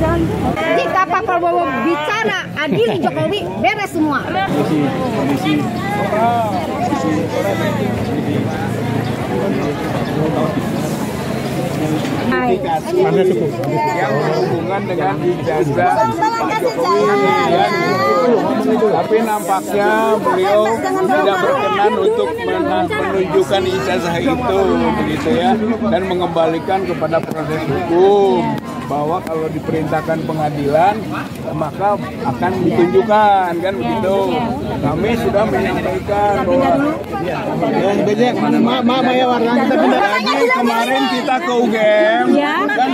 Jika Pak Prabowo bicara adil Jokowi, beres semua. Yang berhubungan dengan ijazah Pak Jokowi, tapi nampaknya beliau tidak berkenan untuk menunjukkan ijazah itu, begitu ya, dan mengembalikan kepada proses hukum. Bahwa kalau diperintahkan pengadilan maka akan ditunjukkan, kan begitu. Kami sudah menyampaikan bahwa jadi kemarin kita ke UGM dan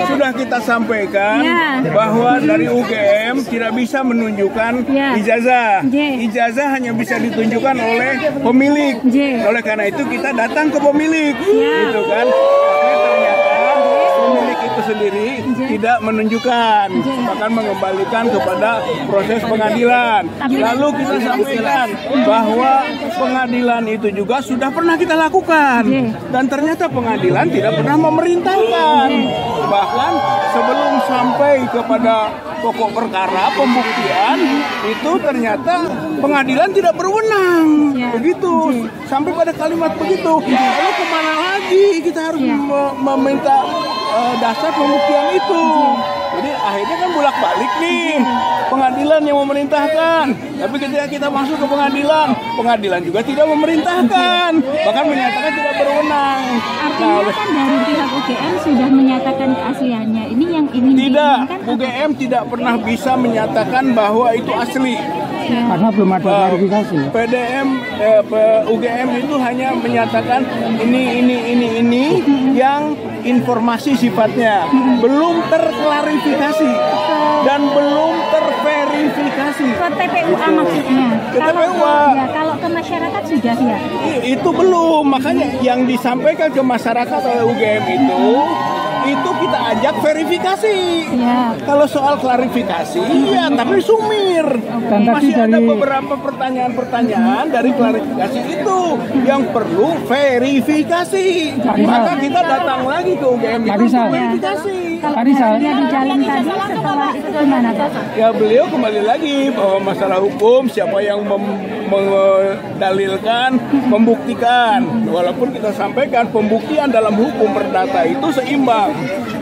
sudah kita sampaikan bahwa dari UGM tidak bisa menunjukkan ijazah. Ijazah hanya bisa ditunjukkan oleh pemilik. Oleh karena itu kita datang ke pemilik, gitu kan. Pemilik itu sendiri tidak menunjukkan, bahkan mengembalikan kepada proses pengadilan. Lalu kita sampaikan bahwa pengadilan itu juga sudah pernah kita lakukan, dan ternyata pengadilan tidak pernah memerintahkan. Bahkan sebelum sampai kepada pokok perkara pembuktian itu ternyata pengadilan tidak berwenang, begitu. Sampai pada kalimat begitu, lalu kemana lagi kita harus meminta dasar pembuktian itu? Jadi akhirnya kan bolak-balik nih, pengadilan yang memerintahkan. Tapi ketika kita masuk ke pengadilan, pengadilan juga tidak memerintahkan, bahkan menyatakan tidak berwenang. Artinya kan dari pihak UGM sudah menyatakan keasliannya. Ini yang ingin tidak, UGM tidak pernah bisa menyatakan bahwa itu asli. Karena belum ada verifikasi. UGM itu hanya menyatakan ini yang informasi sifatnya belum terklarifikasi dan belum terverifikasi. Ke TPUA maksudnya. Ke TPUA. Kalau ke masyarakat sudah ya. Itu belum, makanya yang disampaikan ke masyarakat oleh UGM itu kita ajak verifikasi. Kalau soal klarifikasi, ya tapi sumir. Masih ada beberapa pertanyaan-pertanyaan dari klarifikasi itu yang perlu verifikasi. Maka kita datang lagi ke UGM untuk verifikasi. Kalau di jalan tadi setelah itu gimana Pak? Ya beliau kembali lagi bahwa masalah hukum siapa yang mendalilkan, membuktikan. Walaupun kita sampaikan pembuktian dalam hukum perdata itu seimbang.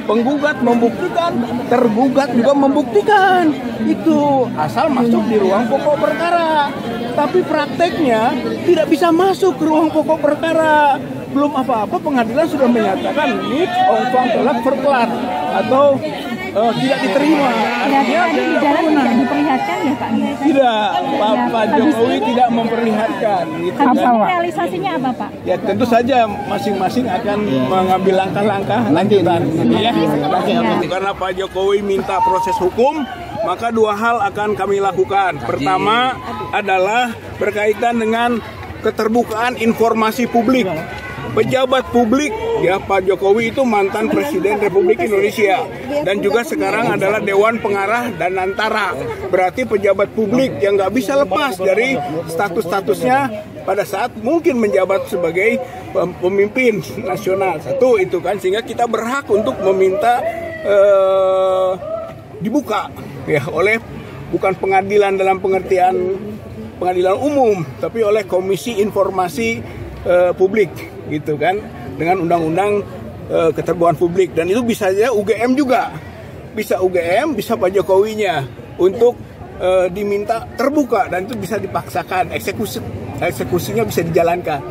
Penggugat membuktikan, tergugat juga membuktikan. Itu asal masuk di ruang pokok perkara. Tapi prakteknya tidak bisa masuk ke ruang pokok perkara. Belum apa-apa pengadilan sudah menyatakan ini omfang telak verklat atau tidak diterima. Artinya di jalan tidak diperlihatkan ya Pak? Tidak, Pak Jokowi tidak memperlihatkan. Gitu, realisasinya apa Pak? Ya tentu saja masing-masing akan mengambil langkah-langkah lanjutan. Karena Pak Jokowi minta proses hukum, maka dua hal akan kami lakukan. Pertama adalah berkaitan dengan keterbukaan informasi publik. Pejabat publik, ya Pak Jokowi itu mantan Presiden Republik Indonesia dan juga sekarang adalah Dewan Pengarah dan Antara. Berarti pejabat publik yang nggak bisa lepas dari status-statusnya pada saat mungkin menjabat sebagai pemimpin nasional. Satu itu kan, sehingga kita berhak untuk meminta dibuka ya oleh bukan pengadilan dalam pengertian pengadilan umum, tapi oleh Komisi Informasi Publik, gitu kan, dengan undang-undang keterbukaan publik. Dan itu bisa saja UGM juga, bisa UGM, bisa Pak Jokowinya untuk diminta terbuka, dan itu bisa dipaksakan, eksekusinya bisa dijalankan.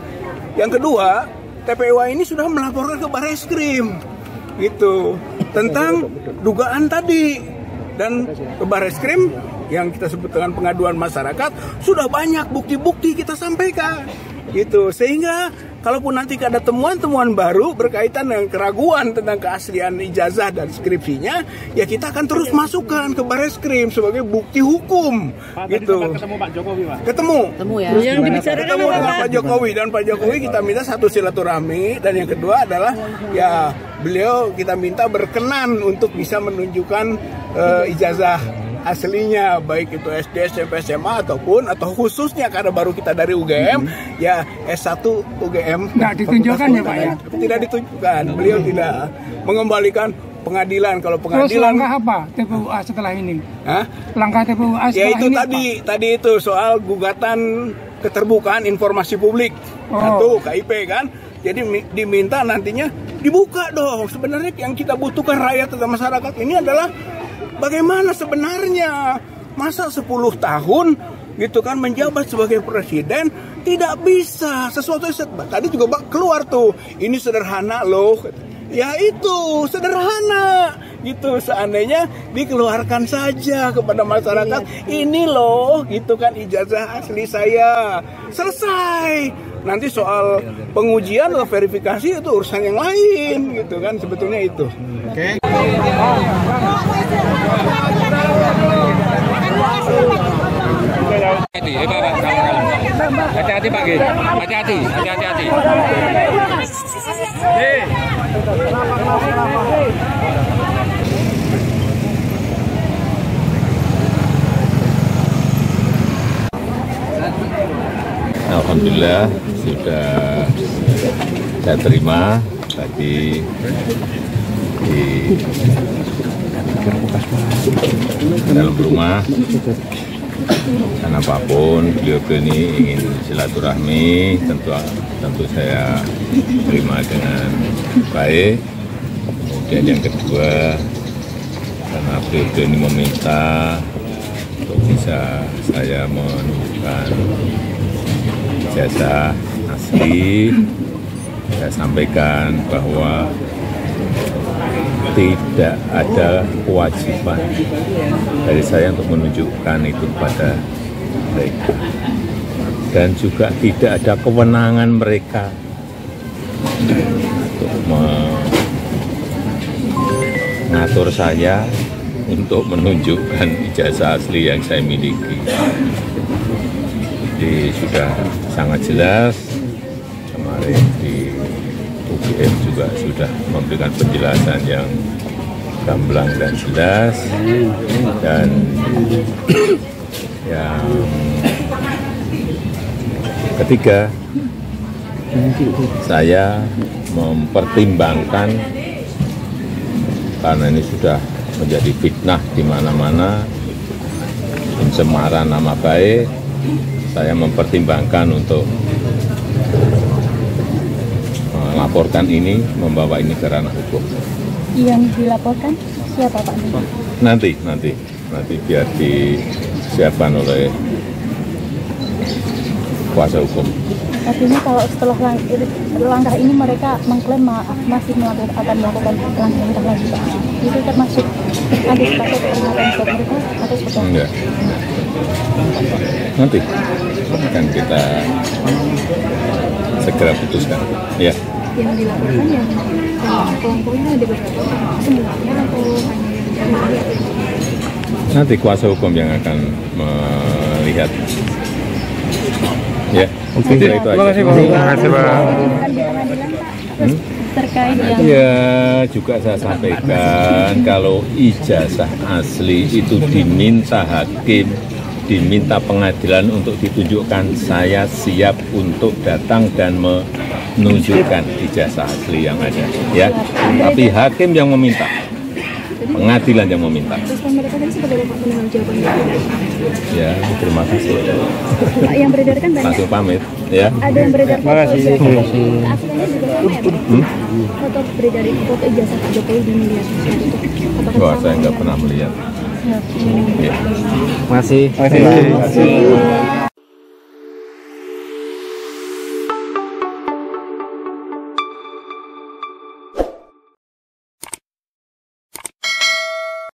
Yang kedua, TPUA ini sudah melaporkan ke Barreskrim, gitu, tentang dugaan tadi. Dan ke Barreskrim yang kita sebut dengan pengaduan masyarakat sudah banyak bukti-bukti kita sampaikan, gitu. Sehingga kalaupun nanti ada temuan-temuan baru berkaitan dengan keraguan tentang keaslian ijazah dan skripsinya, ya kita akan terus masukkan ke Barreskrim sebagai bukti hukum. Pak, gitu. Ketemu Pak Jokowi, Pak. Ketemu Ya. yang dibicarakan dengan Pak Jokowi, dan Pak Jokowi kita minta satu silaturahmi, dan yang kedua adalah ya beliau kita minta berkenan untuk bisa menunjukkan ijazah aslinya, baik itu SD, SMP, SMA atau khususnya karena baru kita dari UGM, ya S1 UGM. Nggak ditunjukkan ya Pak ya? Tidak ditunjukkan, beliau tidak mengembalikan pengadilan. Kalau Terus pengadilan langkah apa TPUA setelah ini? Hah? Langkah TPUA Ya setelah itu ini tadi itu soal gugatan keterbukaan informasi publik atau KIP kan. Jadi diminta nantinya dibuka dong. Sebenarnya yang kita butuhkan rakyat atau masyarakat ini adalah bagaimana sebenarnya masa 10 tahun gitu kan menjabat sebagai presiden tidak bisa sesuatu tadi juga keluar tuh ini sederhana loh. Ya itu sederhana gitu, seandainya dikeluarkan saja kepada masyarakat ini loh gitu kan ijazah asli saya, selesai. Nanti soal pengujian atau verifikasi itu urusan yang lain gitu kan, sebetulnya itu. Oke. Hati-hati Pak, hati-hati. Alhamdulillah sudah saya terima tadi di dalam rumah. Dan apapun beliau ini ingin silaturahmi, tentu saya terima dengan baik. Kemudian yang kedua, karena beliau ini meminta untuk bisa saya menunjukkan ijazah asli, saya sampaikan bahwa tidak ada kewajiban dari saya untuk menunjukkan itu kepada mereka, dan juga tidak ada kewenangan mereka untuk mengatur saya untuk menunjukkan ijazah asli yang saya miliki. Jadi sudah sangat jelas, kemarin di UGM juga sudah memberikan penjelasan yang gamblang dan jelas, dan yang ketiga, saya mempertimbangkan karena ini sudah menjadi fitnah di mana-mana, pencemaran nama baik, saya mempertimbangkan untuk melaporkan ini, membawa ini ke ranah hukum. Yang dilaporkan siapa Pak? Nanti biar disiapkan oleh kuasa hukum. Artinya kalau setelah langkah ini mereka mengklaim masih akan melakukan langkah lagi Pak. Itu termasuk antisipasi peringatan untuk mereka atau seperti apa? Enggak. Nanti akan kita segera putuskan. Ya. Yang dilaporkan yang kelompoknya ada berapa? Semuanya atau hanya yang Nanti kuasa hukum yang akan melihat. Ya, oke. Itu aja. Terima kasih Pak. Terkait yang Ya, juga saya sampaikan kalau ijazah asli itu diminta hakim, diminta pengadilan untuk ditunjukkan, saya siap untuk datang dan menunjukkan ijazah asli yang ada. Ya, tapi hakim yang meminta, pengadilan yang meminta. respon mereka tadi seperti apa dengan jawabannya? Ya, terima kasih. Pak, yang beredar kan banyak. Langsung pamit. Ya. Ada yang beredar foto ijazah. Terima Aslinya juga sama ya Pak? Foto beredar foto ijazah Pak Jokowi di media sosial itu. Apakah Wah, sama? saya nggak pernah melihat. Ya. kasih. Terima kasih.